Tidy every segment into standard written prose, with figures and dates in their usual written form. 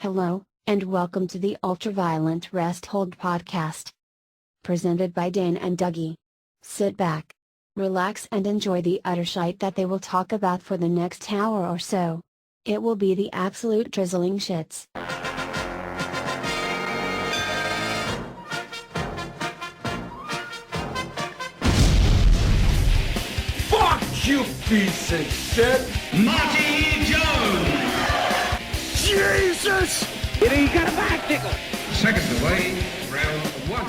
Hello, and welcome to the UltraViolent Rest Hold podcast. Presented by Dan and Dougie. Sit back, relax and enjoy the utter shite that they will talk about for the next hour or so. It will be the absolute drizzling shits. Fuck you, piece of shit! Marty Jones! Jesus! You know, you got a back tickle. Seconds away, round one.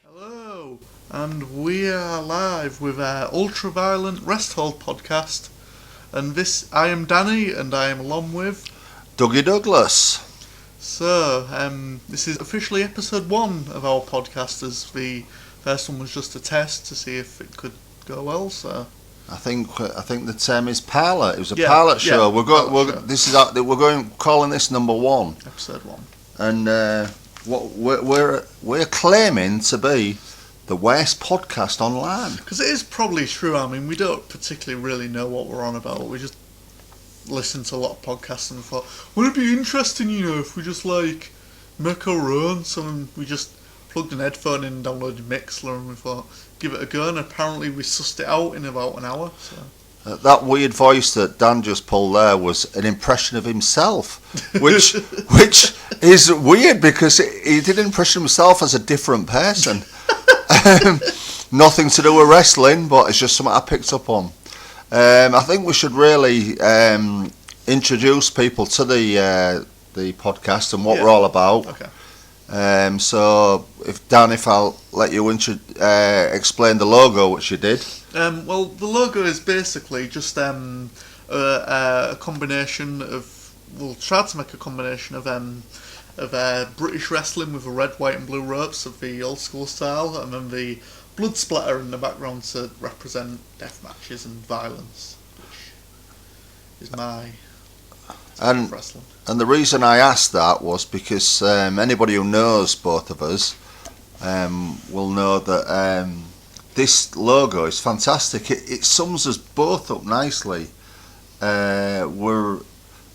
Hello, and we are live with our UltraViolent Rest Hold podcast. And I am Danny, and I am along with Dougie Douglas. So, this is officially episode 1 of our podcast, as the first one was just a test to see if it could go well. So, I think the term is pilot. It was a Yeah, pilot show. yeah, We're going calling this number 1, episode 1. and what we're claiming to be the worst podcast online. Because it is probably true. I mean, we don't particularly really know what we're on about. We just listen to a lot of podcasts and thought, wouldn't it be interesting, if we just make our own? So we just plugged an headphone in and downloaded Mixler, and we thought, give it a go, and apparently we sussed it out in about an hour. So. That weird voice that Dan just pulled there was an impression of himself, which is weird because he did an impression of himself as a different person. Nothing to do with wrestling, but it's just something I picked up on. I think we should really introduce people to the podcast and what we're all about. Okay. So, if I'll let you explain the logo, which you did. Well, the logo is basically just a combination of. We'll try to make a combination of British wrestling with the red, white, and blue ropes of the old school style, and then the blood splatter in the background to represent death matches and violence, which is my style of wrestling. And the reason I asked that was because anybody who knows both of us will know that this logo is fantastic. It sums us both up nicely.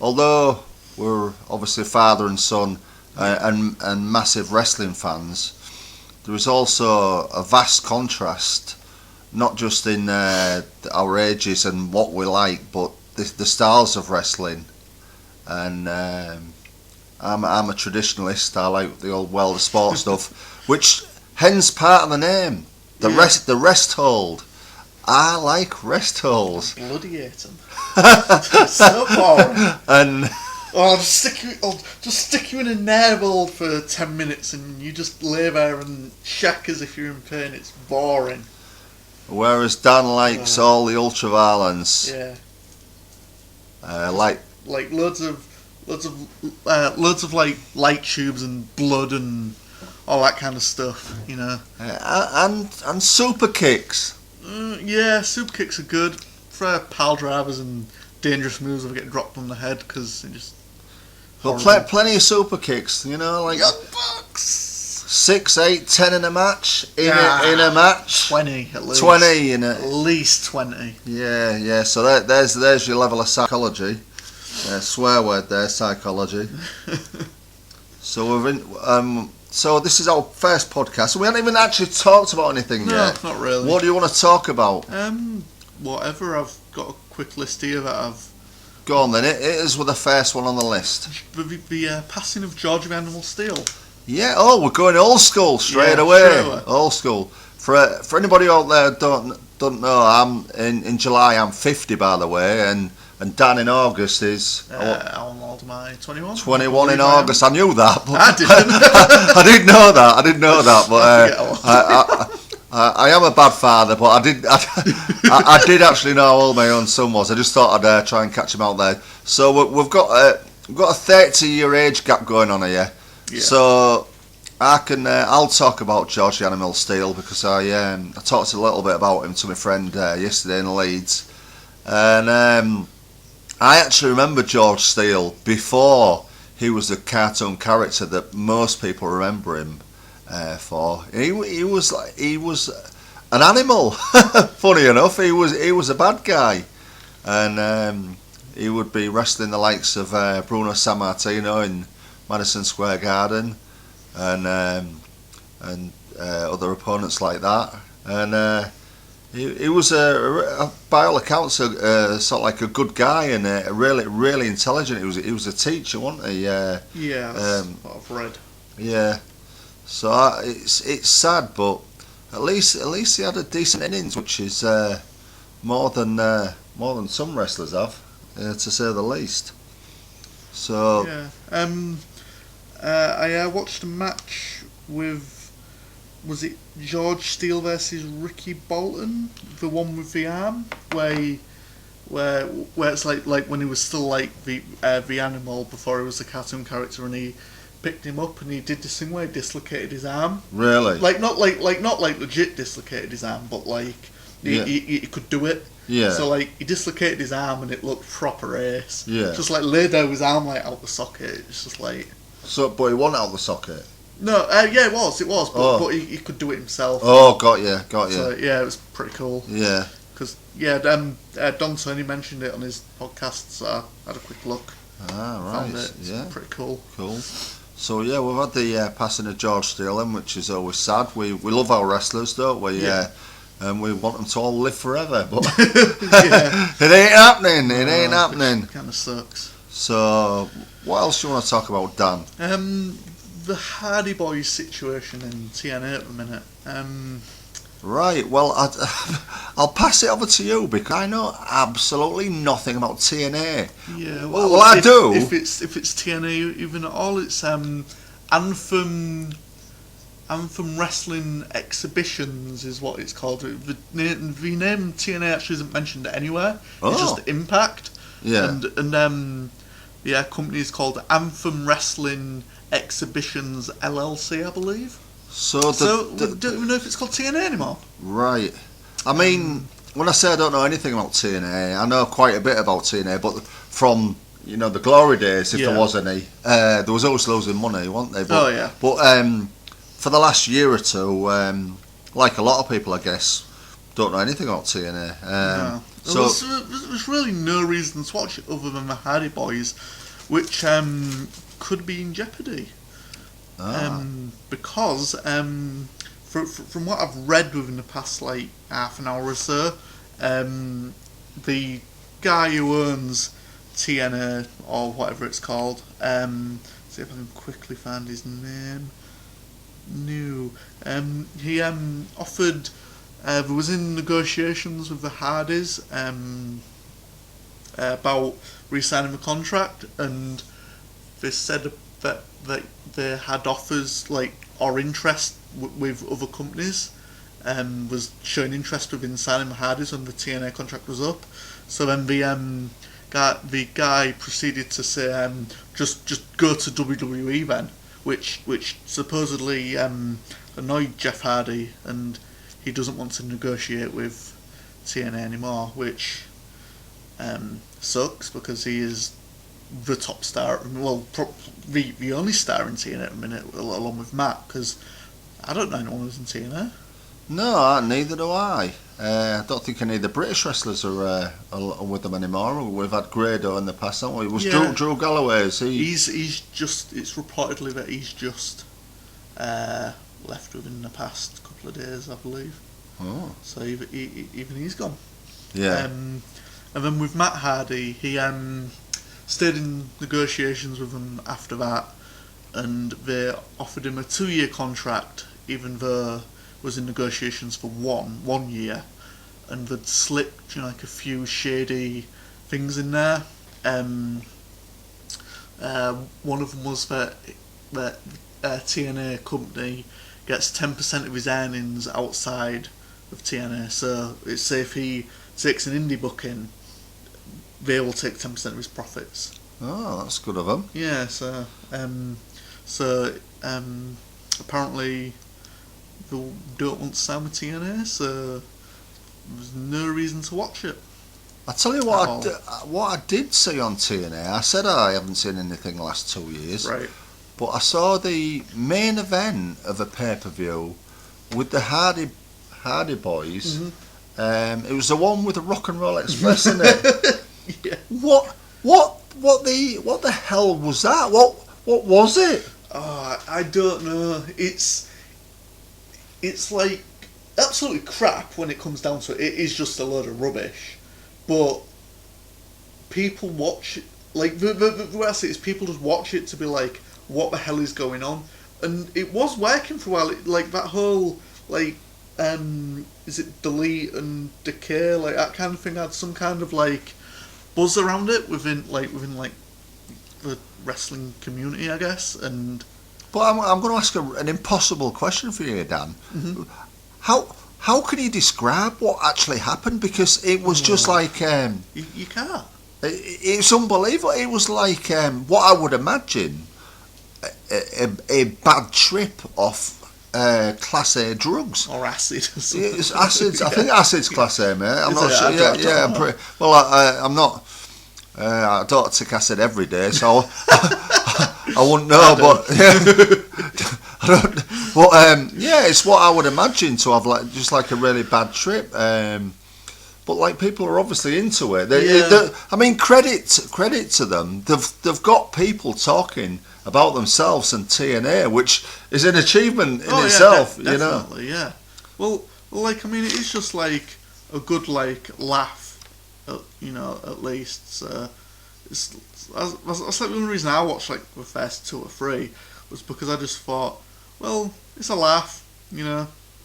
Although we're obviously father and son and massive wrestling fans, there is also a vast contrast, not just in our ages and what we like, but the styles of wrestling. And I'm a traditionalist. I like the old world of sports stuff, which hence part of the name, the rest hold. I like rest holds. Bloody hate them. It's so boring. And I'll just stick you in a nailboard for 10 minutes and you just lay there and shack as if you're in pain. It's boring. Whereas Dan likes all the ultraviolence. Yeah. Like loads of light tubes and blood and all that kind of stuff, and super kicks. Yeah, super kicks are good for pile drivers and dangerous moves that get dropped on the head because they just. But plenty of super kicks, like Young Bucks. 6, 8, 10 in a match. In a match. 20 at least. 20 in At least 20. Yeah. So there's your level of psychology. Swear word there, psychology. So this is our first podcast. We haven't even actually talked about anything yet. No, not really. What do you want to talk about? Whatever. I've got a quick list here that I've. Go on then. It is with the first one on the list. The passing of George the Animal Steele. Yeah. Oh, we're going old school straight away. Old school. For anybody out there who don't know, I'm in July. I'm 50, by the way, and Dan in August is. How old am I? 21. 21 in August. I knew that. But I didn't. I didn't know that. But I am a bad father, but I did actually know how old my own son was. I just thought I'd try and catch him out there. So we've got a 30-year age gap going on here. Yeah. So I'll talk about George the Animal Steele because I talked a little bit about him to my friend yesterday in Leeds, and I actually remember George Steele before he was the cartoon character that most people remember him for. He was an animal. Funny enough, he was a bad guy. and he would be wrestling the likes of Bruno Sammartino in Madison Square Garden, and other opponents like that. And he was by all accounts sort of like a good guy, and really intelligent. He was a teacher, wasn't he? Yeah, that's what I've read. Yeah. So it's sad, but at least he had a decent innings, which is more than some wrestlers have, to say the least. So yeah, I watched a match with, was it George Steele versus Ricky Bolton, the one with the arm, where it's like when he was still like the animal before he was a cartoon character, and he picked him up and he did this thing where he dislocated his arm. Really? Not legit dislocated his arm, but like he could do it. Yeah. So like he dislocated his arm and it looked proper ace. Yeah. Just like laid out his arm like out the socket. It's just like. So, but he wasn't out of the socket. No, yeah, it was, but he could do it himself. Oh, got you. So yeah, it was pretty cool. Yeah. Because Don Tony mentioned it on his podcast, so I had a quick look. Ah, right. Found it. It's pretty cool. Cool. So yeah, we've had the passing of George Steele, which is always sad. We love our wrestlers, don't we? Yeah. And we want them to all live forever, but Yeah. it ain't happening. It ain't happening. Kind of sucks. So, what else do you want to talk about, Dan? The Hardy Boys situation in TNA at the minute. Right. Well, I'll pass it over to you because I know absolutely nothing about TNA. Yeah. Well, I do. If it's TNA even at all, it's Anthem Wrestling Exhibitions is what it's called. The name TNA actually isn't mentioned anywhere. It's just Impact. Yeah. And company is called Anthem Wrestling Exhibitions LLC, I believe. So we don't even know if it's called TNA anymore. Right. I mean, when I say I don't know anything about TNA, I know quite a bit about TNA, but from the glory days, if there was any, there was always losing money, wasn't there? But, But for the last year or two, like a lot of people, I guess, don't know anything about TNA. No. So there's really no reason to watch it other than the Hardy Boys, which could be in jeopardy. Because from what I've read within the past like half an hour or so, the guy who owns TNA or whatever it's called, see if I can quickly find his name. He offered. There was in negotiations with the Hardys about re-signing the contract, and they said that they had offers or interest with other companies, was showing interest within signing the Hardys when the TNA contract was up. So then the guy proceeded to say, just go to WWE then, which supposedly annoyed Jeff Hardy, and he doesn't want to negotiate with TNA anymore, which sucks because he is the top star, well, the only star in TNA at the minute, along with Matt, because I don't know anyone who's in TNA. No, neither do I. I don't think any of the British wrestlers are with them anymore. We've had Grado in the past, haven't we? It was Drew Galloway. He's just. It's reportedly that he's just left within the past couple of days, I believe. Oh. So even he's gone. Yeah. And then with Matt Hardy, he stayed in negotiations with them after that, and they offered him a 2-year contract, even though was in negotiations for one year, and they'd slipped like a few shady things in there. One of them was that TNA company gets 10% of his earnings outside of TNA. So it's say if he takes an indie booking, they will take 10% of his profits. Oh, that's good of them. Yeah. So apparently they don't want to sign with TNA, so there's no reason to watch it. I tell you what, what I did see on TNA, I said I haven't seen anything the last 2 years. Right. But I saw the main event of a pay-per-view with the Hardy Boys It was the one with the Rock and Roll Express in it. Yeah. What the hell was that? What was it? Oh, I don't know. It's like absolutely crap when it comes down to it. It is just a load of rubbish. But people watch it, like the way I see it is people just watch it to be like, what the hell is going on? And it was working for a while. Like that whole like is it delete and decay, like that kind of thing had some kind of like buzz around it within the wrestling community, I guess. And but I'm going to ask an impossible question for you, Dan. Mm-hmm. How can you describe what actually happened? Because it was just like you can't. It's unbelievable. It was like what I would imagine a bad trip off Class A drugs Or acid or something. It's acids. I think acid's Class A, mate. I'm Is not it? sure. I don't know. Well, I'm not. I don't take acid every day, so I wouldn't know. But I don't. But yeah, it's what I would imagine to have like just like a really bad trip. But like people are obviously into it. I mean, credit to them. They've got people talking about themselves and TNA, which is an achievement in itself. Definitely, you know. Yeah. Well, like I mean, it is just like a good like laugh, at least. So that's like the only reason I watched like the first 2 or 3 was because I just thought, well, it's a laugh,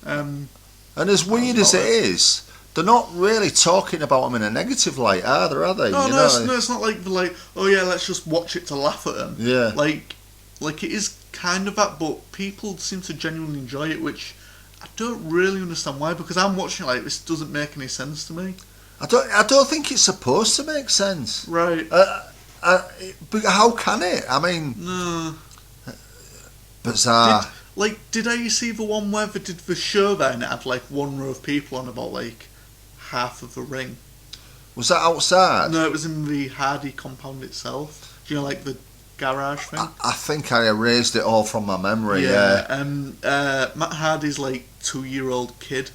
And as weird as it is, they're not really talking about them in a negative light, are they? No, it's not like they're like, oh yeah, let's just watch it to laugh at them. Yeah. Like it is kind of that, but people seem to genuinely enjoy it, which I don't really understand why. Because I'm watching it like this doesn't make any sense to me. I don't think it's supposed to make sense. Right. But how can it? I mean, No. Bizarre. Did I see the one where they did the show there and it had like one row of people on about like half of the ring? Was that outside? No, it was in the Hardy compound itself. Do you know, like the garage thing? I think I erased it all from my memory. Yeah. Matt Hardy's like 2-year-old kid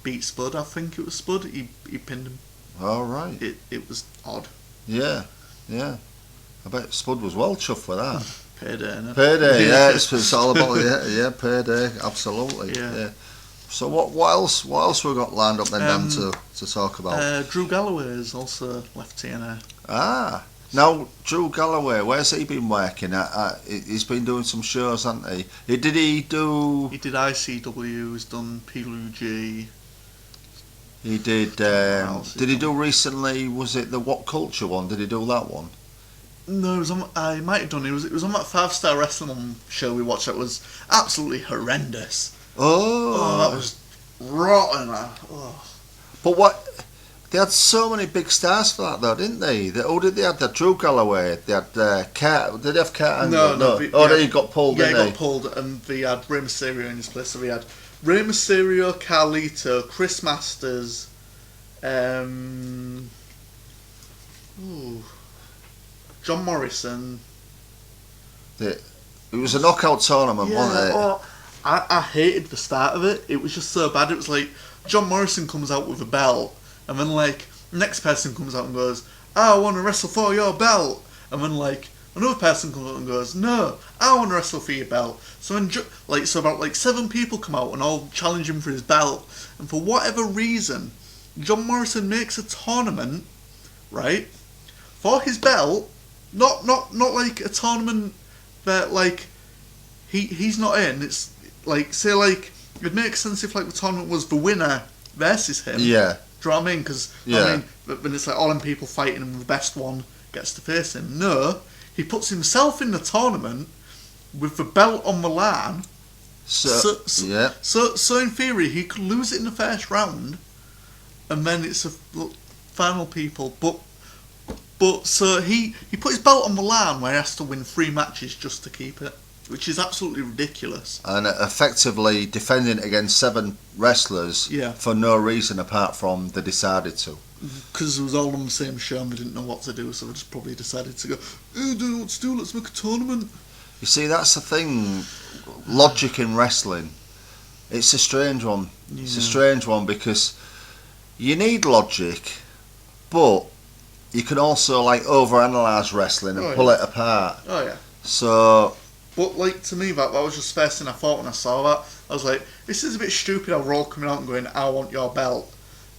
beat Spud. I think it was Spud. He pinned him. All right. It was odd. Yeah. I bet Spud was well chuffed with that. Payday, innit? Payday, yeah. It's all about payday. Absolutely. Yeah. So what else we got lined up then, Dan, to talk about? Drew Galloway has also left TNA. Now Drew Galloway, where's he been working at? He's been doing some shows, hasn't he? Did he do? He did ICW. He's done PWG. He did. Did he do recently? Was it the What Culture one? Did he do that one? No, it was on. I might have done. It was on that 5-star wrestling show we watched. That was absolutely horrendous. Oh, that was rotten. But what? They had so many big stars for that, though, didn't they? Who did they have? The Drew Galloway. They had Kurt. Did they have Kurt Angle? No. He got pulled. Yeah, he got pulled, and they had Rey Mysterio in his place. So we had Rey Mysterio, Carlito, Chris Masters, John Morrison. It was a knockout tournament, wasn't it? I hated the start of it. It was just so bad. It was like John Morrison comes out with a belt, and then like next person comes out and goes, "I want to wrestle for your belt," and then like another person comes out and goes, "No, I want to wrestle for your belt." So then about 7 people come out and all challenge him for his belt, and for whatever reason, John Morrison makes a tournament, right, for his belt. Not like a tournament that like he's not in. It's like, say like it makes sense if like the tournament was the winner versus him. Yeah. Do you know what I mean? Because when it's like all them people fighting and the best one gets to face him. No, he puts himself in the tournament with the belt on the line. So in theory he could lose it in the first round, and then it's a final people. But so he put his belt on the line where he has to win 3 matches just to keep it, which is absolutely ridiculous. And effectively defending against 7 wrestlers for no reason apart from they decided to. Because it was all on the same show and they didn't know what to do, so they just probably decided to go, "Oh, don't know what to do, let's make a tournament." You see, that's the thing. Logic in wrestling. It's a strange one. Yeah. It's a strange one because you need logic, but you can also like overanalyze wrestling and pull it apart. Oh yeah. So, but like to me, that was just the first thing I thought when I saw that. I was like, this is a bit stupid. How we're all coming out and going, "I want your belt,"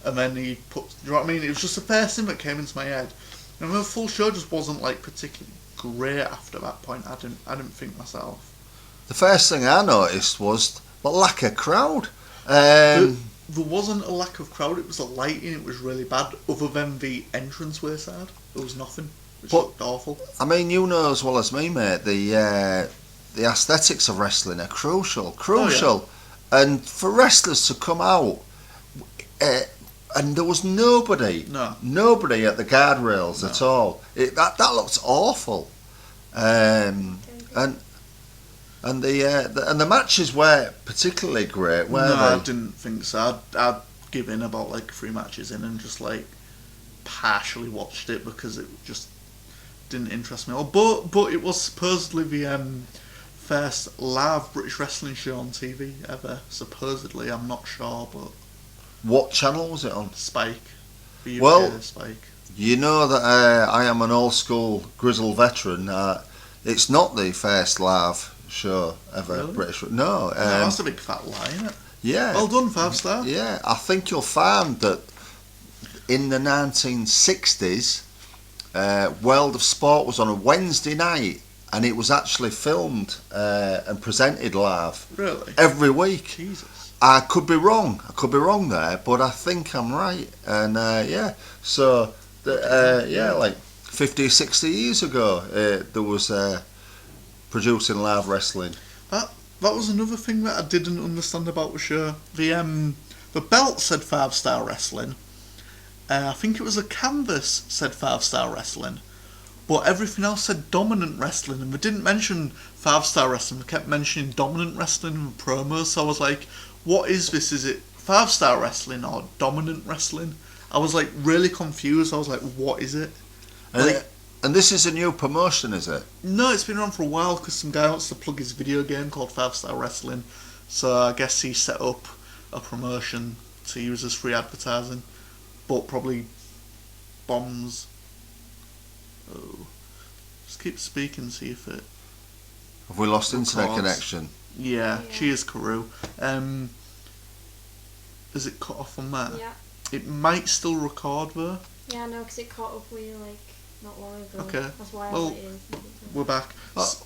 and then he put. Do you know what I mean? It was just the first thing that came into my head. And the full show just wasn't like particularly great after that point. I didn't think myself. the first thing I noticed was the lack of crowd. There wasn't a lack of crowd. It was the lighting. It was really bad. Other than the entranceway side, there was nothing. It looked awful. I mean, you know as well as me, mate. The aesthetics of wrestling are crucial, and for wrestlers to come out, and there was nobody at the guardrails at all. That looked awful, and the matches were particularly great. Were No, they? I didn't think so. I'd give in about like 3 matches in and just like partially watched it because it just didn't interest me at all. But it was supposedly the first live British wrestling show on TV ever. Supposedly, I'm not sure, but What channel was it on? Spike. The UK Well, Spike. You know that I am an old school grizzled veteran. It's not the first live show ever. Really? British. No. No, that's a big fat lie, isn't it? Yeah. Well done, 5-star. Yeah, I think you'll find that in the 1960s, World of Sport was on a Wednesday night, and it was actually filmed and presented live Really? every week. Jesus. I could be wrong there, but I think I'm right. And so like 50, 60 years ago, there was producing live wrestling. That was another thing that I didn't understand about the show. The belt said 5-star wrestling. I think it was a canvas said 5-star wrestling. But everything else said dominant wrestling, and they didn't mention 5-star wrestling. They kept mentioning dominant wrestling in the promos. So I was like, what is this? Is it 5-star wrestling or dominant wrestling? I was like really confused. I was like, what is it? And this is a new promotion, is it? No, it's been around for a while because some guy wants to plug his video game called 5-star wrestling. So I guess he set up a promotion to use as free advertising, but probably bombs. Oh, just keep speaking, see if it. Have we lost internet Records. connection? Yeah, cheers, Carew. Is it cut off on there? Yeah. It might still record though. Yeah, no, because it caught up with you like not long ago. Okay. That's why Well, I it is. We're back.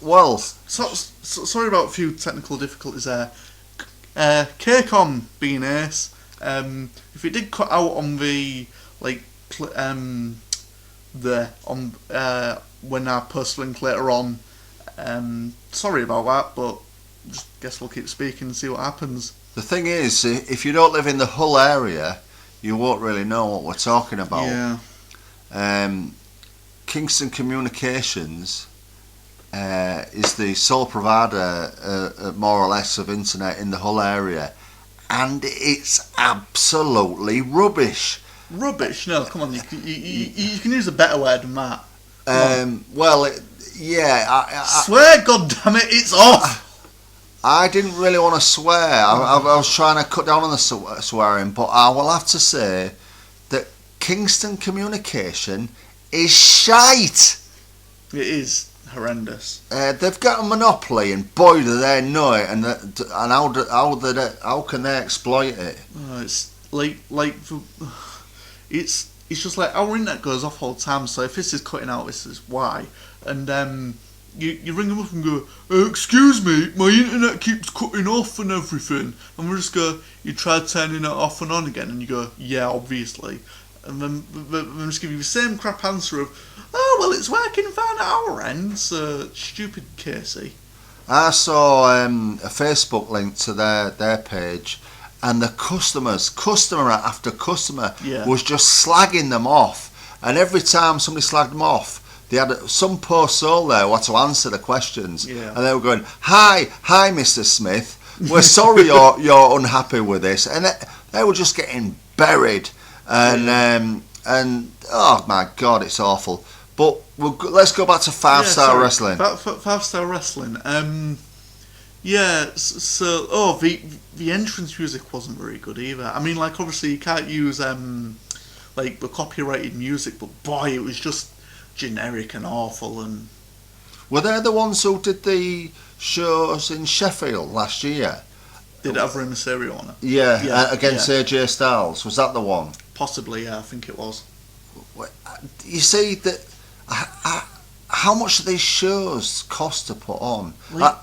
Well, Sorry about a few technical difficulties there. KCOM being ace. If it did cut out on the when I post the link later on, sorry about that, but just guess we'll keep speaking and see what happens. the thing is, if you don't live in the Hull area, you won't really know what we're talking about. Yeah. Kingston Communications is the sole provider, more or less, of internet in the Hull area, and it's absolutely rubbish. Rubbish? No, come on, you can use a better word than that. Swear, goddammit, it's off! I didn't really want to swear. I was trying to cut down on the swearing, but I will have to say that Kingston Communication is shite. It is horrendous. They've got a monopoly, and boy do they know it. And how can they exploit it? It's it's just like our internet goes off all the time. So if this is cutting out, this is why. And you ring them up and go, excuse me, my internet keeps cutting off and everything. And we just go, you try turning it off and on again, and you go, yeah, obviously. And then they just give you the same crap answer of, oh, well, it's working fine at our end, so stupid Casey. I saw a Facebook link to their page, and the customer after customer, was just slagging them off. And every time somebody slagged them off, they had some poor soul there who had to answer the questions. Yeah. And they were going, hi, Mr. Smith, we're sorry you're unhappy with this. And they were just getting buried. And oh my God, it's awful. But let's go back to 5-star wrestling. 5-star wrestling. Yeah, so the entrance music wasn't very good either. I mean, like obviously you can't use like the copyrighted music, but boy, it was just generic and awful. And Were they the ones who did the shows in Sheffield last year? did it have Rey Mysterio on it? Yeah, against AJ Styles. Was that the one? Possibly, yeah, I think it was. You see that. How much do these shows cost to put on? Like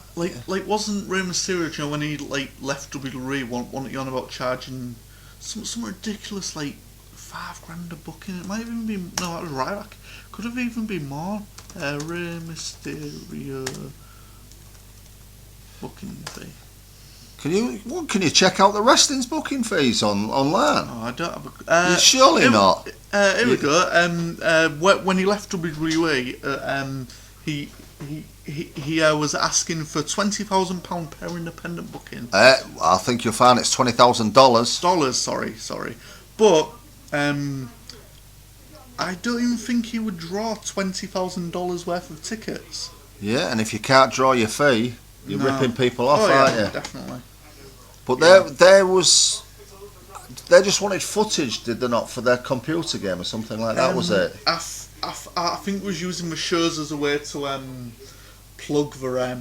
wasn't Rey Mysterio, you know, when he like left WWE, wasn't he on about charging some ridiculous like $5,000 a booking? It might even be no, that was Ryback. Could have even been more. Rey Mysterio booking fee. Can you check out the wrestling's booking fees online? Oh, I don't have a. Surely not. Here we go. When he left WWE, he was asking for £20,000 per independent booking. I think you'll find it's $20,000. Dollars, sorry. But I don't even think he would draw $20,000 worth of tickets. Yeah, and if you can't draw your fee, you're ripping people off, aren't you? Definitely. But they just wanted footage, did they not, for their computer game or something like that? Was it? I think was using the shows as a way to plug the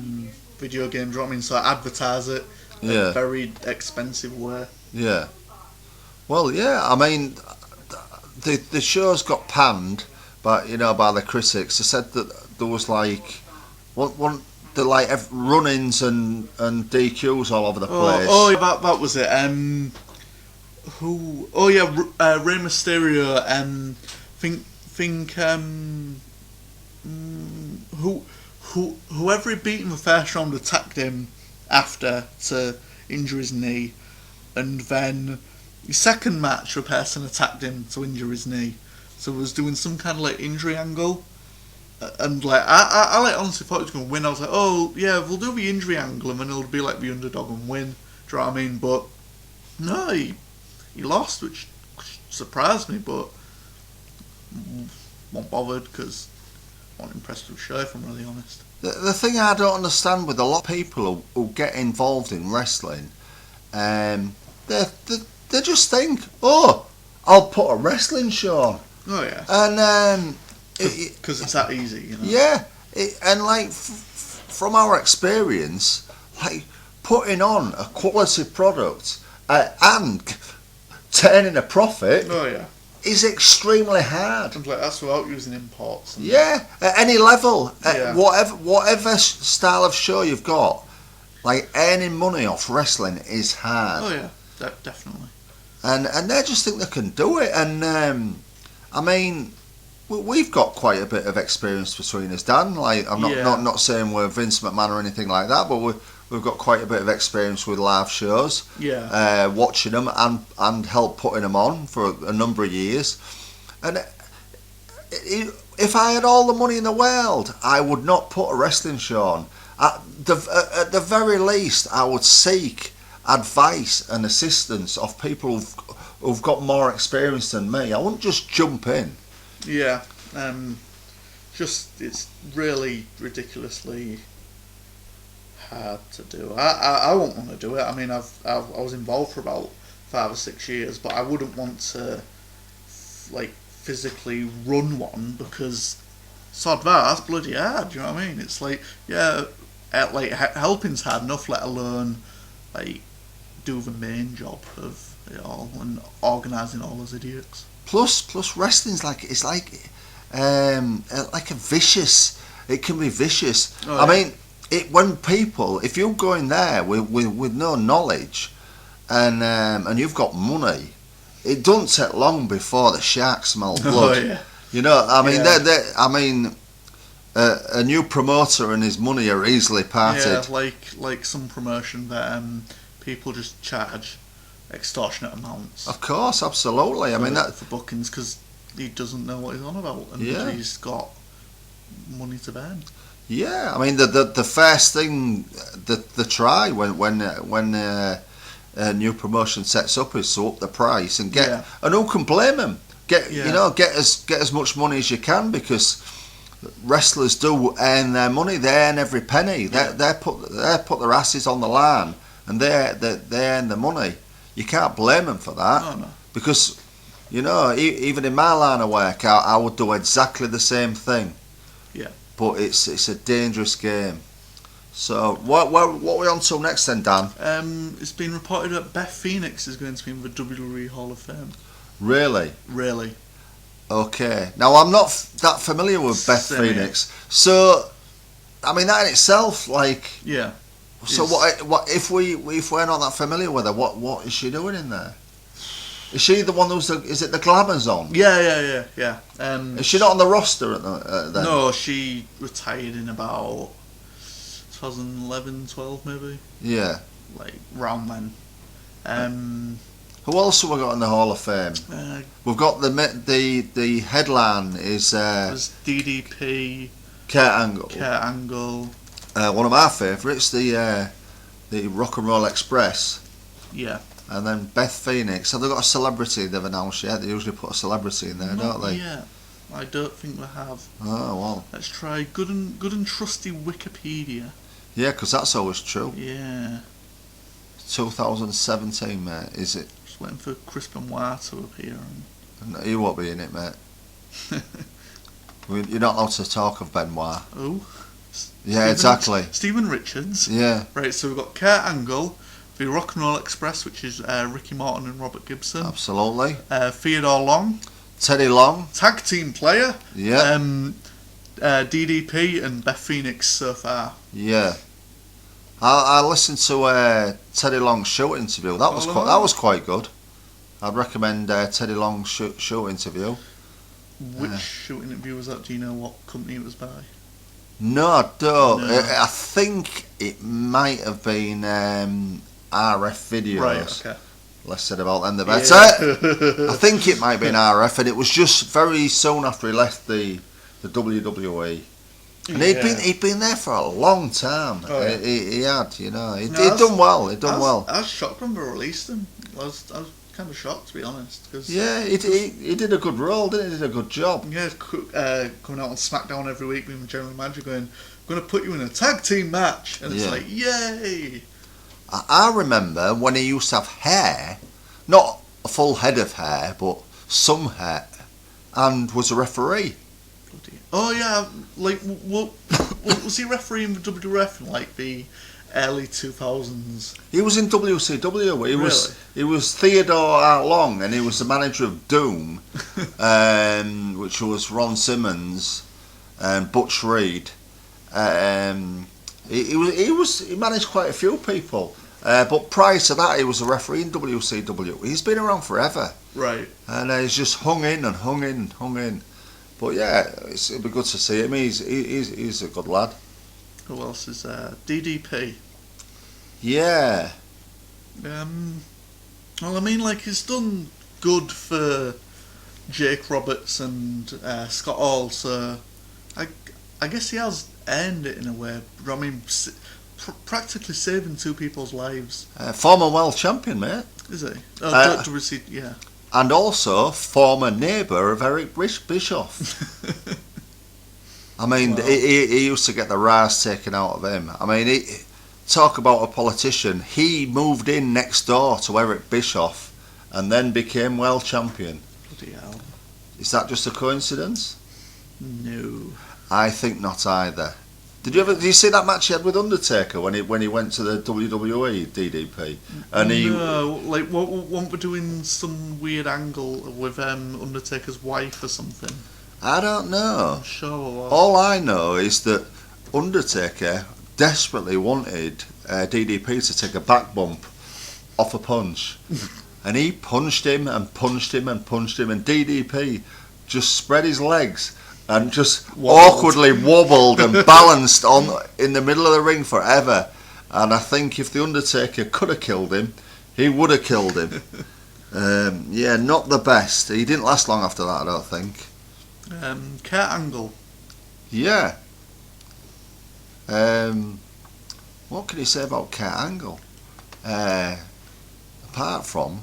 video game. Do you know what I mean? So advertise it in a very expensive way. Yeah. Well, yeah. I mean, the shows got panned, by the critics. They said that there was like run-ins and DQs all over the place. Oh, that was it. Who? Oh yeah, Rey Mysterio. Whoever he beat in the first round attacked him after to injure his knee, and then the second match a person attacked him to injure his knee. So he was doing some kind of like injury angle. And like I like honestly thought he was going to win. I was like, oh yeah, we'll do the injury angle and then it'll be like the underdog and win. Do you know what I mean? But no, he lost, which surprised me. But wasn't bothered because I wasn't impressed with the show, if I'm really honest. The thing I don't understand with a lot of people who get involved in wrestling, they just think, oh, I'll put a wrestling show on. Oh yeah. And because it's that easy, you know. Yeah, and like from our experience, like putting on a quality product and turning a profit. Oh yeah. Is extremely hard. And like that's without using imports. Yeah, at any level, whatever style of show you've got, like earning money off wrestling is hard. Oh yeah, definitely. And they just think they can do it. And I mean, we've got quite a bit of experience between us, Dan. Like I'm not saying we're Vince McMahon or anything like that, but we've got quite a bit of experience with live shows. Yeah. Watching them and help putting them on for a number of years. And if I had all the money in the world, I would not put a wrestling show on. At the very least, I would seek advice and assistance of people who've got more experience than me. I wouldn't just jump in. Yeah, it's really ridiculously hard to do. I won't want to do it. I mean, I was involved for about 5 or 6 years, but I wouldn't want to like physically run one because sod that's bloody hard. Do you know what I mean? It's like like helping's hard enough, let alone like do the main job of it all and organising all those idiots. Plus wrestling's like a vicious. It can be vicious. Oh, I mean, if you go in there with no knowledge, and you've got money, it doesn't take long before the sharks smell blood. Oh, yeah. You know, I mean, a new promoter and his money are easily parted. Yeah, like some promotion that people just charge extortionate amounts. Of course, absolutely. I mean that for bookings because he doesn't know what he's on about and he's got money to burn. Yeah, I mean the first thing that they try when a new promotion sets up is to up the price and get and who can blame them? Get as much money as you can because wrestlers do earn their money. They earn every penny. They put their asses on the line, and they earn the money. You can't blame them for that. Oh, no. Because, you know, even in my line of work, I would do exactly the same thing. Yeah. But it's a dangerous game. So what are we on to next then, Dan? It's been reported that Beth Phoenix is going to be in the WWE Hall of Fame. Really? Really? Okay. Now I'm not that familiar with Beth Same here. Phoenix, so I mean that in itself, like. Yeah. So what if we're not that familiar with her? What is she doing in there? Is she the one who's is it the Glamour Zone? Yeah. Is she not on the roster at then? No, she retired in about 2011, 12 maybe. Yeah. Like round then. Who else have we got in the Hall of Fame? We've got the headline is There's DDP, Kurt Angle. Kurt Angle. One of my favourites, the Rock and Roll Express. Yeah. And then Beth Phoenix. Have they got a celebrity they've announced yet? They usually put a celebrity in there, don't they? Yeah. I don't think they have. Oh well. Let's try good and trusty Wikipedia. Yeah, because that's always true. Yeah. 2017, mate. Is it? Just waiting for Chris Benoit to appear. No, you won't be in it, mate. You're not allowed to talk of Benoit. Oh. Yeah, exactly. Stephen Richards. Yeah. Right, so we've got Kurt Angle, the Rock and Roll Express, which is Ricky Morton and Robert Gibson. Absolutely. Theodore Long. Teddy Long. Tag team player. Yeah. DDP and Beth Phoenix so far. Yeah. I listened to Teddy Long's show interview. That was quite good. I'd recommend Teddy Long's show interview. Which show interview was that? Do you know what company it was by? No, I don't. No. I think it might have been RF Videos. Right, okay. Less said about them, the better. Yeah. I think it might have been RF, and it was just very soon after he left the WWE. And he'd been there for a long time. Oh, yeah. He had, you know, he'd done well. He'd done well. I was shocked when they released him. I was kind of shocked, to be honest. Cause Yeah, he did a good role, didn't he? He did a good job. Yeah, coming out on SmackDown every week with general manager going, "I'm going to put you in a tag team match," and it's Yeah. like, yay! I remember when he used to have hair, not a full head of hair, but some hair, and was a referee. Oh yeah, like what was he refereeing for WWF in like the early 2000s? He was in WCW. Really? He was Theodore Long, and he was the manager of Doom, which was Ron Simmons and Butch Reed. He managed quite a few people, but prior to that, he was a referee in WCW. He's been around forever, Right. and he's just hung in. But yeah, it'll be good to see him. He's a good lad. Who else is DDP? Yeah. Well, I mean, like he's done good for Jake Roberts and Scott Hall, so I guess he has earned it in a way. I mean, practically saving two people's lives. Former world champion, mate. Is he? Oh, yeah. And also former neighbour of Eric Bischoff. I mean, Well. he used to get the rise taken out of him. I mean, talk about a politician. He moved in next door to Eric Bischoff and then became world champion. Bloody hell. Is that just a coincidence? No. I think not either. Did you see that match he had with Undertaker when he went to the WWE DDP? And No, like what we're doing some weird angle with Undertaker's wife or something. I don't know. I'm sure it was. All I know is that Undertaker desperately wanted DDP to take a back bump off a punch. And he punched him and punched him and punched him, and DDP just spread his legs and just awkwardly wobbled and balanced in the middle of the ring forever. And I think if the Undertaker could have killed him, he would have killed him. Yeah, not the best. He didn't last long after that, I don't think. Kurt Angle. Yeah. What can you say about Kurt Angle? Apart from,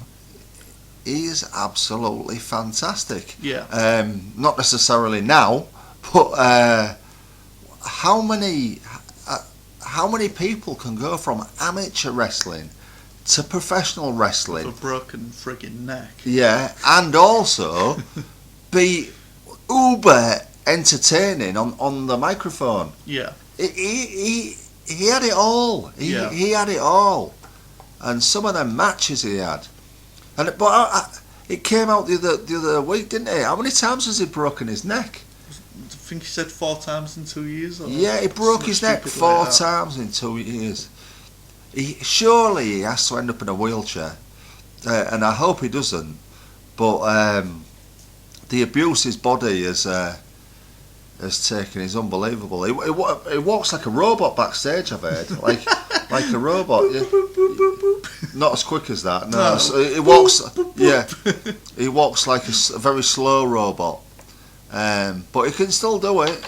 he is absolutely fantastic. Yeah. Not necessarily now, But how many people can go from amateur wrestling to professional wrestling? With a broken friggin' neck. Yeah, and also be uber entertaining on the microphone. Yeah. He had it all. He had it all, and some of them matches he had, it came out the other week, didn't it? How many times has he broken his neck? I think he said 4 times in 2 years. Or Yeah, he broke his neck stupid 4 like that. times in 2 years. Surely he has to end up in a wheelchair, and I hope he doesn't. But the abuse his body has taken is unbelievable. He walks like a robot backstage, I've heard, like a robot. Yeah. Not as quick as that. No, he walks. Yeah, he walks like a very slow robot. But he can still do it.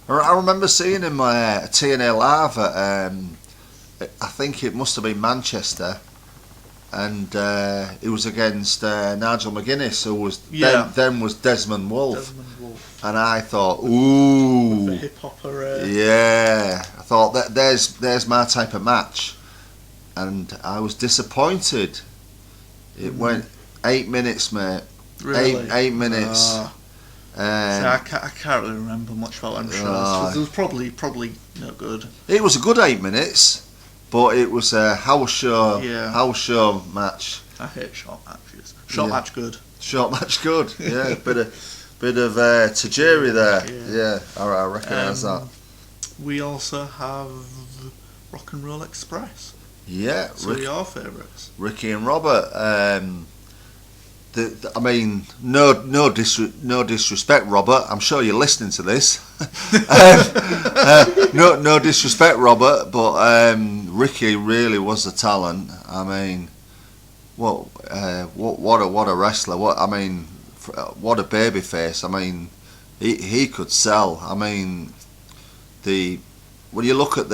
I remember seeing him at TNA Live at, I think it must have been Manchester, and he was against Nigel McGuinness, who was then was Desmond Wolfe. And I thought, ooh, the hip hopper. Yeah, I thought there's my type of match, and I was disappointed. It went 8 minutes, mate. Really? 8 minutes. I can't really remember much about them shows. It was probably no good. It was a good 8 minutes, but it was a house show match. I hate short matches. Short match good. Short match good. Yeah, bit of Tajiri there. Yeah, I recognise that. We also have Rock and Roll Express. Yeah, So your favourites? Ricky and Robert. I mean, no disrespect, Robert. I'm sure you're listening to this. No disrespect, Robert, but Ricky really was a talent. I mean, what a wrestler. What a baby face. I mean, he could sell. I mean, when you look at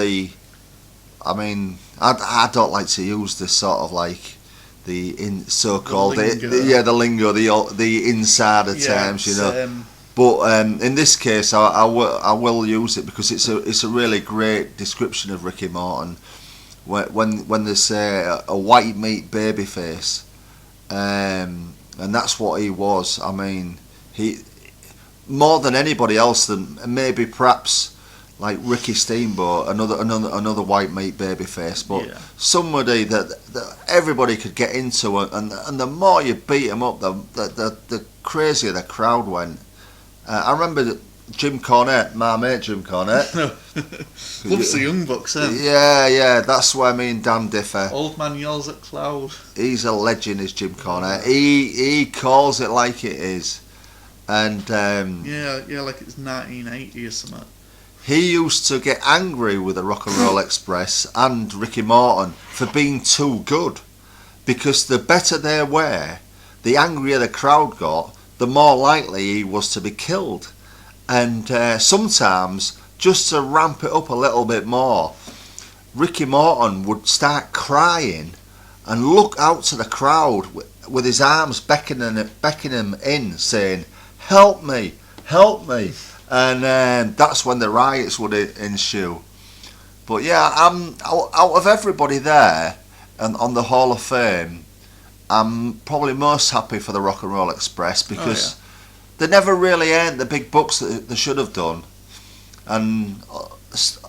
I don't like to use this sort of like the so-called the lingo, the insider terms, you know. But in this case, I will use it because it's a really great description of Ricky Morton. When they say a white meat baby face, and that's what he was. I mean, he more than anybody else, than maybe perhaps like Ricky Steamboat, another white meat baby face, but somebody that everybody could get into, and the more you beat him up, the crazier the crowd went. I remember that Jim Cornette, my mate Jim Cornette. Loves the Young Bucks, eh? Yeah, that's where me and Dan differ. Old man yells at cloud. He's a legend, is Jim Cornette. He calls it like it is. And like it's 1980 or something. He used to get angry with the Rock and Roll Express and Ricky Morton for being too good, because the better they were, the angrier the crowd got, the more likely he was to be killed. And sometimes, just to ramp it up a little bit more, Ricky Morton would start crying and look out to the crowd with his arms beckoning him in, saying, "Help me, help me." And that's when the riots would ensue. But yeah, I'm out of everybody there and on the Hall of Fame, I'm probably most happy for the Rock and Roll Express, because they never really earned the big bucks that they should have done. And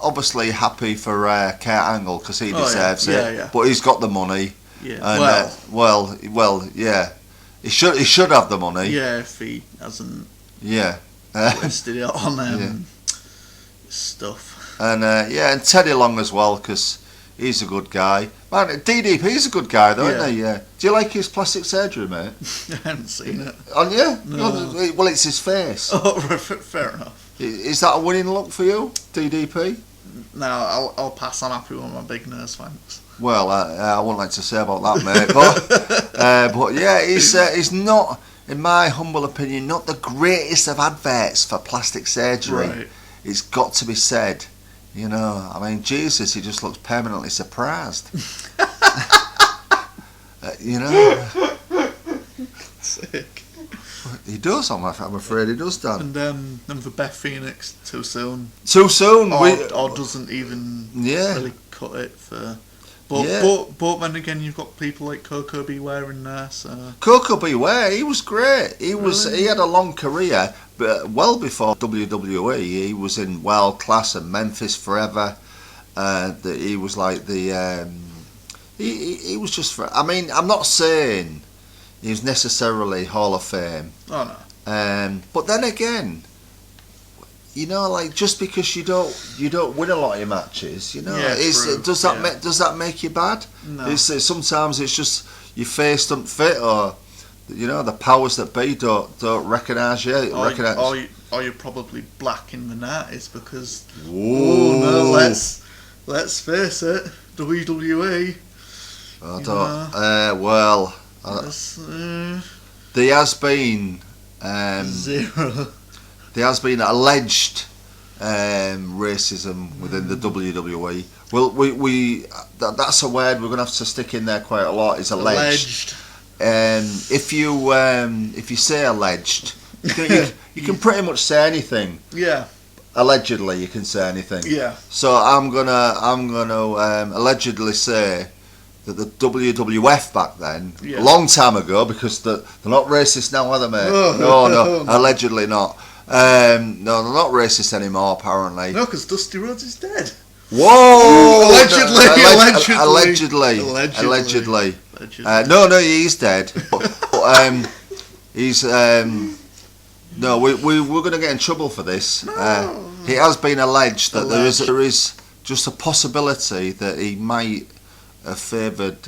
obviously happy for Kurt Angle, because he deserves it. But he's got the money. Yeah. And, well, yeah. He should have the money. Yeah, if he hasn't. Yeah. Wasted it on stuff. And and Teddy Long as well, because he's a good guy. Man, DDP's a good guy though, isn't he? Yeah. Do you like his plastic surgery, mate? I haven't seen it. Oh yeah? No. Well, it's his face. Oh, fair enough. Is that a winning look for you, DDP? No, I'll pass. I'm happy with my big nose, thanks. Well, I wouldn't like to say about that, mate. But yeah, he's not, in my humble opinion, not the greatest of adverts for plastic surgery. Right. It's got to be said. You know, I mean, Jesus, he just looks permanently surprised. You know? Sick. He does. I'm afraid he does, Dan. And for Beth Phoenix, too soon. Too soon. Or doesn't even Yeah. really cut it for. But then again, you've got people like Coco Beware in there. So Coco Beware, he was great. He had a long career, but well before WWE, he was in World Class and Memphis Forever. He was like the. He was just. I mean, I'm not saying he was necessarily Hall of Fame. Oh no. But then again, you know, like just because you don't win a lot of your matches, you know, true. does that make you bad? No. Sometimes it's just your face don't fit, or you know the powers that be don't recognise you. Or you're probably black in the 90s because. Ooh. No, let's face it, WWE. I don't. There has been. Zero. There has been alleged racism within the WWE. Well, that's a word we're going to have to stick in there quite a lot. Is alleged. If you say alleged, you can pretty much say anything. Yeah. Allegedly, you can say anything. Yeah. So I'm gonna allegedly say that the WWF back then, a long time ago, because they're not racist now, are they, mate? No, allegedly not. No, they're not racist anymore, apparently. No, because Dusty Rhodes is dead. Whoa! Allegedly. No, he's dead. But, he's no, we're going to get in trouble for this. No. It has been alleged that there is just a possibility that he might have favoured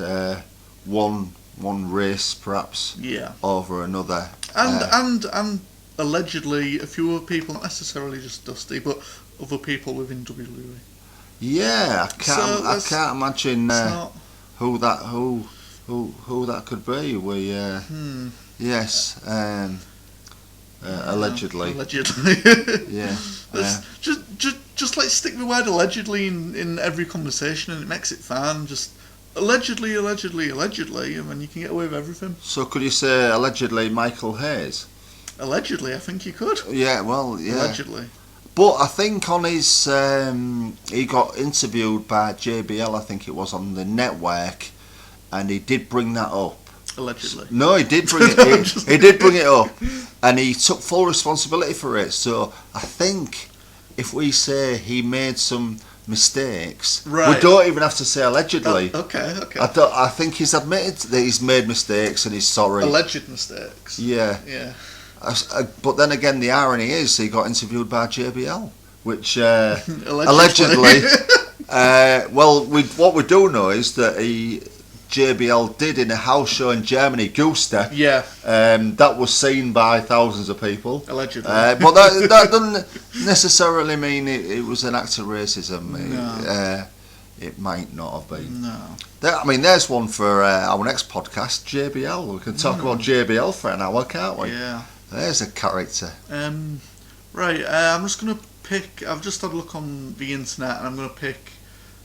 one race, perhaps, over another. And allegedly, a few other people, not necessarily just Dusty, but other people within WWE. Yeah, I can't imagine who that could be. Yes, allegedly. Allegedly. Yeah. Just like stick the word allegedly in every conversation, and it makes it fun. Just allegedly, and then you can get away with everything. So could you say allegedly Michael Hayes? Allegedly, I think you could. Yeah, well, yeah. Allegedly. But I think on his, he got interviewed by JBL, I think it was, on the network, and he did bring that up. Allegedly. No, he did bring it. He did bring it up, and he took full responsibility for it. So I think if we say he made some mistakes, right, we don't even have to say allegedly. Okay. I think he's admitted that he's made mistakes and he's sorry. Alleged mistakes. Yeah. But then again, the irony is he got interviewed by JBL, which allegedly. What we do know is that JBL did in a house show in Germany, Guster. Yeah. That was seen by thousands of people. Allegedly. But that doesn't necessarily mean it was an act of racism. No. It might not have been. No. There's one for our next podcast, JBL. We can talk about JBL for an hour, can't we? Yeah. There's a character. Right. I'm just gonna pick. I've just had a look on the internet, and I'm gonna pick.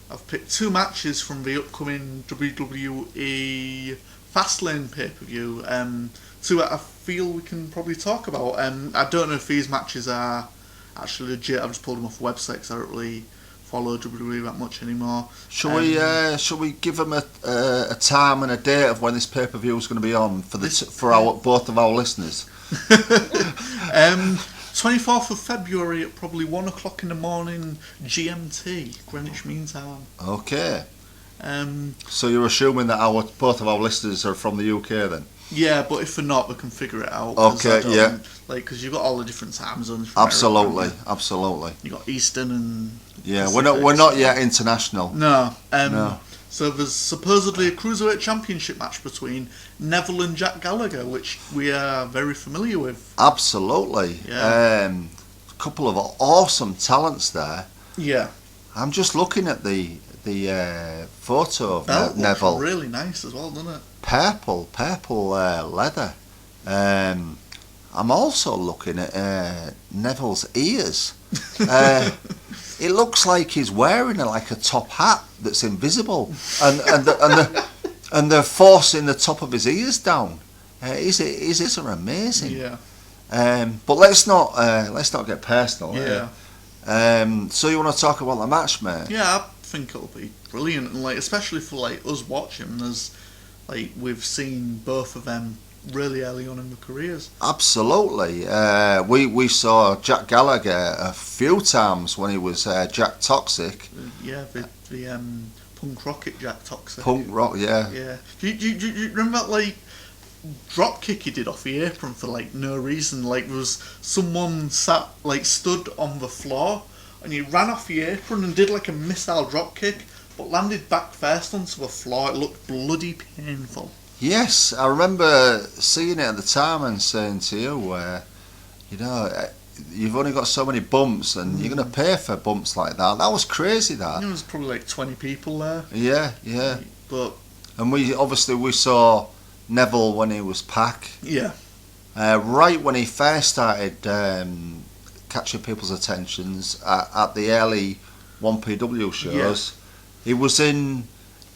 I've picked two matches from the upcoming WWE Fastlane pay-per-view. Two that I feel we can probably talk about. I don't know if these matches are actually legit. I've just pulled them off the website because I don't really follow WWE that much anymore. Shall we give them a time and a date of when this pay-per-view is going to be on for both of our listeners? 24th of February at probably 1 o'clock in the morning GMT, Greenwich Mean Time. Okay. So you're assuming that both of our listeners are from the UK then? Yeah, but if they're not, we can figure it out. Okay, yeah. Because you've got all the different time zones. Absolutely. You got Eastern and. Yeah, we're not yet international. No. No. So there's supposedly a Cruiserweight Championship match between Neville and Jack Gallagher, which we are very familiar with. Absolutely. Yeah. A couple of awesome talents there. Yeah. I'm just looking at the photo of Neville. Looks really nice as well, doesn't it? Purple leather. I'm also looking at Neville's ears. It looks like he's wearing a top hat that's invisible, and they're forcing the top of his ears down. His are amazing. Yeah. But let's not get personal. Yeah. So you want to talk about the match, mate? Yeah, I think it'll be brilliant, and like especially for like us watching, as like we've seen both of them really early on in their careers. Absolutely. We saw Jack Gallagher a few times when he was Jack Toxic. Yeah, the punk rocket Jack Toxic. Punk rock, yeah. Yeah. Do you remember that like drop kick he did off the apron for like no reason? Like there was someone stood on the floor and he ran off the apron and did like a missile drop kick, but landed back first onto the floor. It looked bloody painful. Yes, I remember seeing it at the time and saying to you, you've only got so many bumps and you're going to pay for bumps like that. That was crazy, that. There was probably like 20 people there. Yeah. But And we saw Neville when he was Pac. yeah. Right when he first started catching people's attentions at the early 1PW shows, he was in...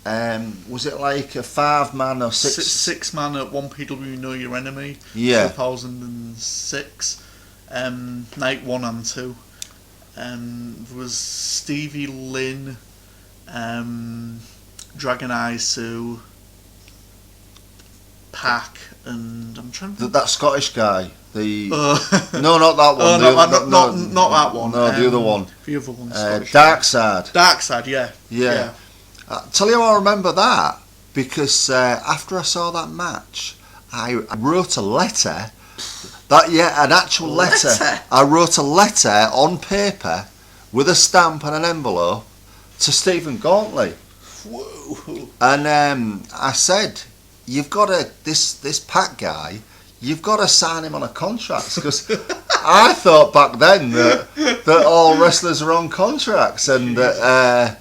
was it like a 5-man or 6? 6-man at 1PW Know Your Enemy. Yeah. 2006. Night 1 and 2. There was Stevie Lynn, Dragon Eye Sue, Pac, and I'm trying to think. That Scottish guy. The no, not that one. not that one. No, the other one. The other one. Darkside. Darkside, yeah. Tell you how I remember that, because after I saw that match, I wrote a letter. An actual letter. I wrote a letter on paper with a stamp and an envelope to Stephen Gauntly. Whoa. And I said, you've got to, this Pac guy, you've got to sign him on a contract, because I thought back then that all wrestlers are on contracts, and that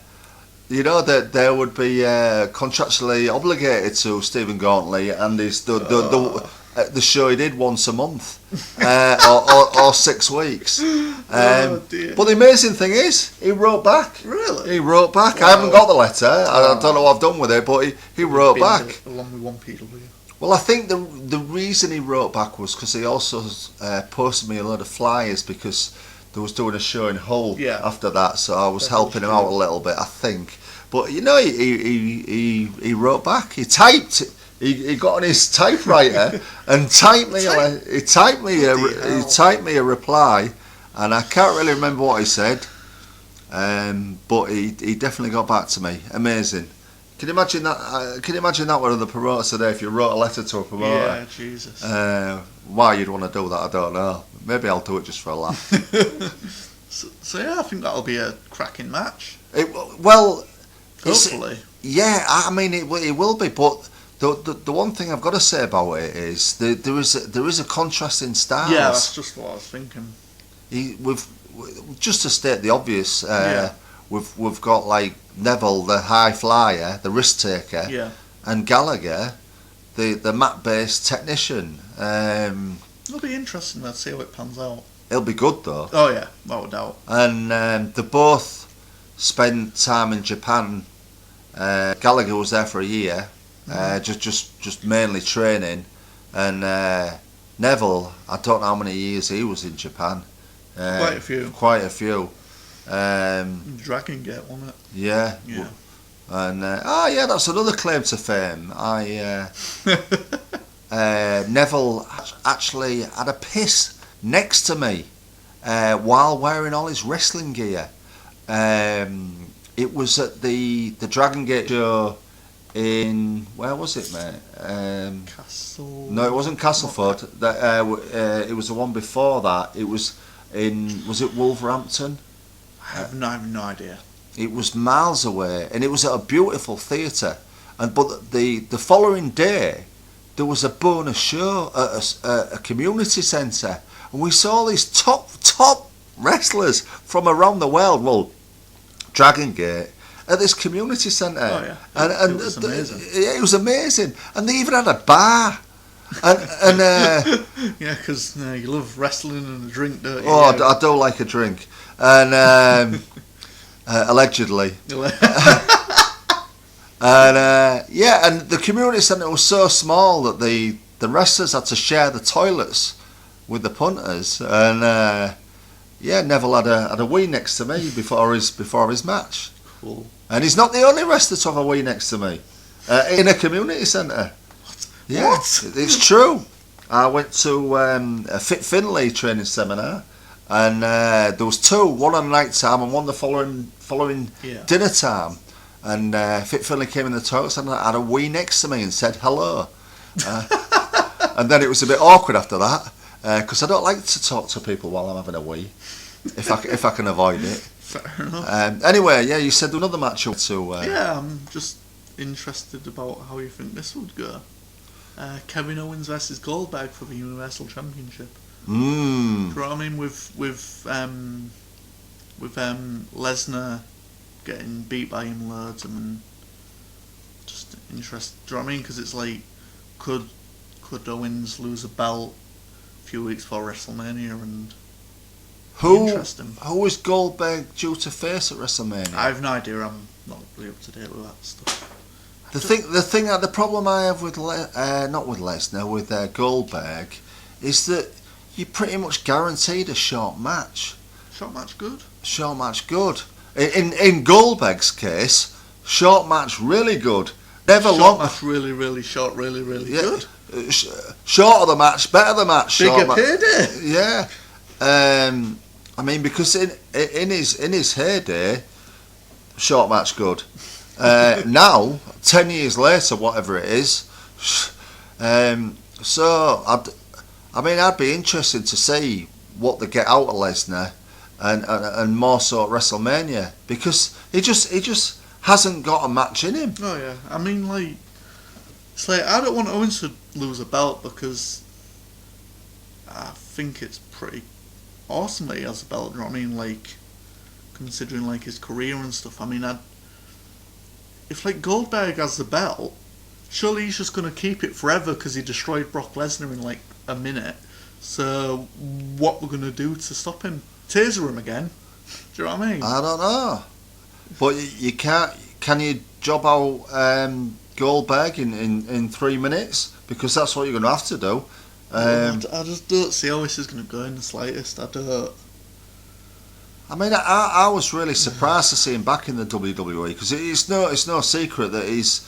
that they would be contractually obligated to Stephen Gauntly and the show he did once a month or 6 weeks. Dear. But the amazing thing is, he wrote back. Really? He wrote back. Wow. I haven't got the letter. I don't know what I've done with it, but he wrote back. Along with 1PW. Well, I think the reason he wrote back was because he also posted me a load of flyers, because they was doing a show in Hull after that, so I was helping him out a little bit, I think. But he wrote back. He typed. He got on his typewriter and typed me a reply, and I can't really remember what he said, but he definitely got back to me. Amazing. Can you imagine that? Can you imagine that one of the promoters today? If you wrote a letter to a promoter, yeah, Jesus. Why you'd want to do that, I don't know. Maybe I'll do it just for a laugh. so yeah, I think that'll be a cracking match. Hopefully. Yeah, I mean it will be, but. The one thing I've got to say about it is there is a contrast in styles. Yeah, that's just what I was thinking. Just to state the obvious, we've got like Neville, the high flyer, the risk taker, and Gallagher, the mat-based technician. It'll be interesting to see how it pans out. It'll be good though. Oh yeah, no doubt. And they both spent time in Japan. Gallagher was there for a year. Just mainly training, and Neville, I don't know how many years he was in Japan. Quite a few. Dragon Gate, wasn't it? Yeah. And that's another claim to fame. Neville actually had a piss next to me while wearing all his wrestling gear. It was at the Dragon Gate show. Where was it, mate? Castle. No, it wasn't Castleford. It was the one before that. It was was it Wolverhampton? I have no idea. It was miles away, and it was at a beautiful theatre. But the following day, there was a bonus show at a community centre, and we saw these top wrestlers from around the world. Well, Dragon Gate. At this community centre, and it was amazing. It was amazing, and they even had a bar, and yeah, because you love wrestling and a drink, don't you? Oh, I do like a drink, and allegedly, and and the community centre was so small that the wrestlers had to share the toilets with the punters, and Neville had a wee next to me before his match. Cool. And he's not the only wrestler to have a wee next to me in a community centre. Yeah, What? it's true. I went to a Fit Finlay training seminar, and there was two, one on night time and one the following dinner time. And Fit Finlay came in the toilets and had a wee next to me and said hello. And then it was a bit awkward after that, because I don't like to talk to people while I'm having a wee, if I can avoid it. Fair enough. Anyway, yeah, you said another match to. Yeah, I'm just interested about how you think this would go. Kevin Owens versus Goldberg for the Universal Championship. Do you know what I mean? With Lesnar getting beat by him loads, and just interested. Do you know what I mean? Because it's like, could Owens lose a belt a few weeks before WrestleMania and interesting. Who is Goldberg due to face at WrestleMania? I have no idea. I'm not really up to date with that stuff. The problem I have with not with Lesnar, with Goldberg, is that you're pretty much guaranteed a short match. Short match good. Short match good. In Goldberg's case, short match really good. Never Short long. match really, really short, really, really good. Shorter the match, better the match. Bigger payday. Yeah. I mean, because in his heyday, short match good. Now, 10 years later, whatever it is, so I'd be interested to see what they get out of Lesnar, and more so at WrestleMania, because he just hasn't got a match in him. Oh yeah, I mean, like, it's like, I don't want Owens to lose a belt, because I think it's pretty awesome that he has a belt. You know what I mean? Like, considering like his career and stuff. I mean, if like Goldberg has the belt, surely he's just gonna keep it forever because he destroyed Brock Lesnar in like a minute. So what we're gonna do to stop him? Taser him again? Do you know what I mean? I don't know, but you can't. Can you job out Goldberg in 3 minutes? Because that's what you're gonna have to do. I just don't see how this is gonna go in the slightest. I don't. I mean, I was really surprised to see him back in the WWE, because it's no secret that he's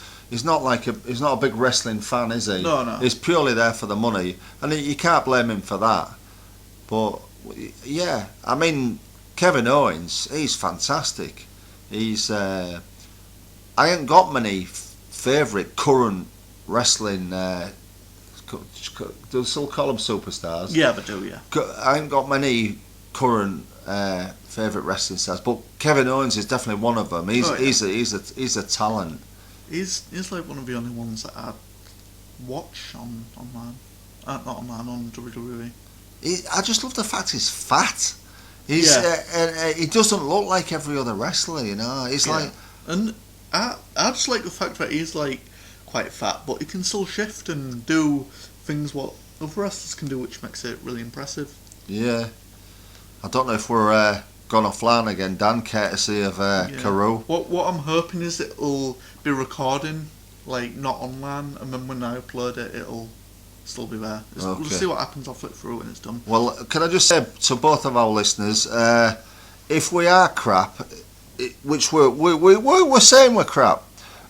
not a big wrestling fan, is he? No. He's purely there for the money, and you can't blame him for that. But yeah, I mean, Kevin Owens, he's fantastic. He's I ain't got many favourite current wrestling. Do they still call them superstars? Yeah, they do. Yeah. I ain't got many current favourite wrestling stars, but Kevin Owens is definitely one of them. He's a talent. He's like one of the only ones that I watch online. Not online, on WWE. I just love the fact he's fat. He doesn't look like every other wrestler, you know. He's like, and I just like the fact that he's like quite fat, but he can still shift and do things what other wrestlers can do, which makes it really impressive. Yeah. I don't know if we're gone offline again, Dan, courtesy of Carew. What I'm hoping is it'll be recording, like not online, and then when I upload it, it'll still be there. We'll see what happens. I'll flick through it when it's done. Well, can I just say to both of our listeners, if we are crap, which we're saying we're crap,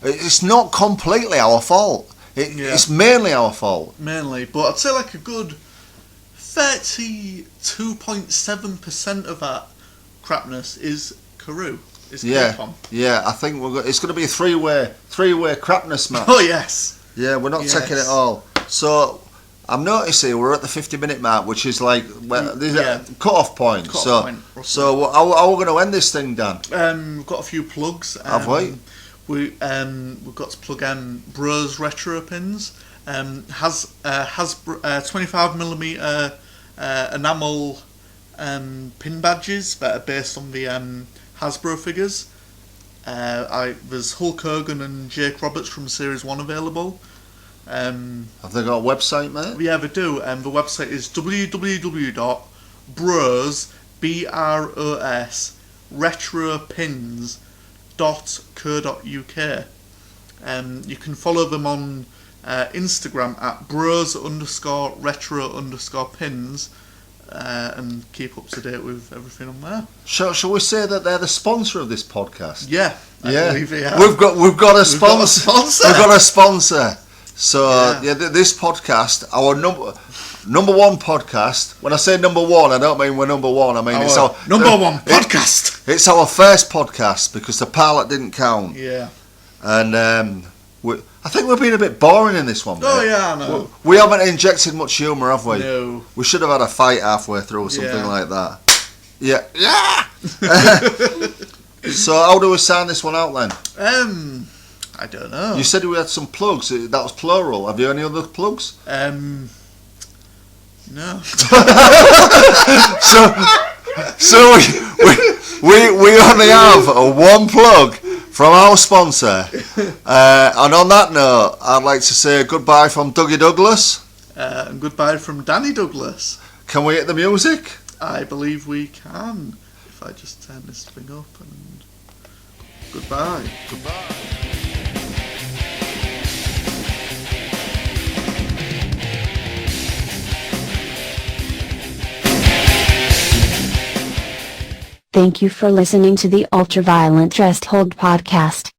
it's not completely our fault. It's mainly our fault. Mainly, but I'd say like a good 32.7% of that crapness is Carew. Yeah, I think it's going to be a three-way crapness match. Oh yes. Yeah, we're not taking it all. So I'm noticing we're at the 50-minute mark, which is like cut-off point. So how are we going to end this thing, Dan? We've got a few plugs. Have we? We've got to plug Bros Retro Pins. Has 25mm enamel pin badges that are based on the Hasbro figures. There's Hulk Hogan and Jake Roberts from Series 1 available. Have they got a website, mate? Yeah, they do. The website is www.retropins.co.uk. You can follow them on Instagram at bros_retro_pins, and keep up to date with everything on there. Shall we say that they're the sponsor of this podcast? Yeah, I believe they are. We've got a sponsor. We've got a sponsor. So this podcast, our number one podcast. When I say number one, I don't mean we're number one. I mean it's our number one podcast. It's our first podcast because the pilot didn't count. Yeah. And I think we're being a bit boring in this one. Oh mate. yeah, I know. We haven't injected much humour, have we? No. We should have had a fight halfway through or something like that. Yeah. So how do we sign this one out then? I don't know. You said we had some plugs. That was plural. Have you any other plugs? No. So we only have one plug from our sponsor. And on that note, I'd like to say goodbye from Dougie Douglas. And goodbye from Danny Douglas. Can we hit the music? I believe we can. If I just turn this thing up and goodbye. Thank you for listening to the Ultraviolent Rest Hold podcast.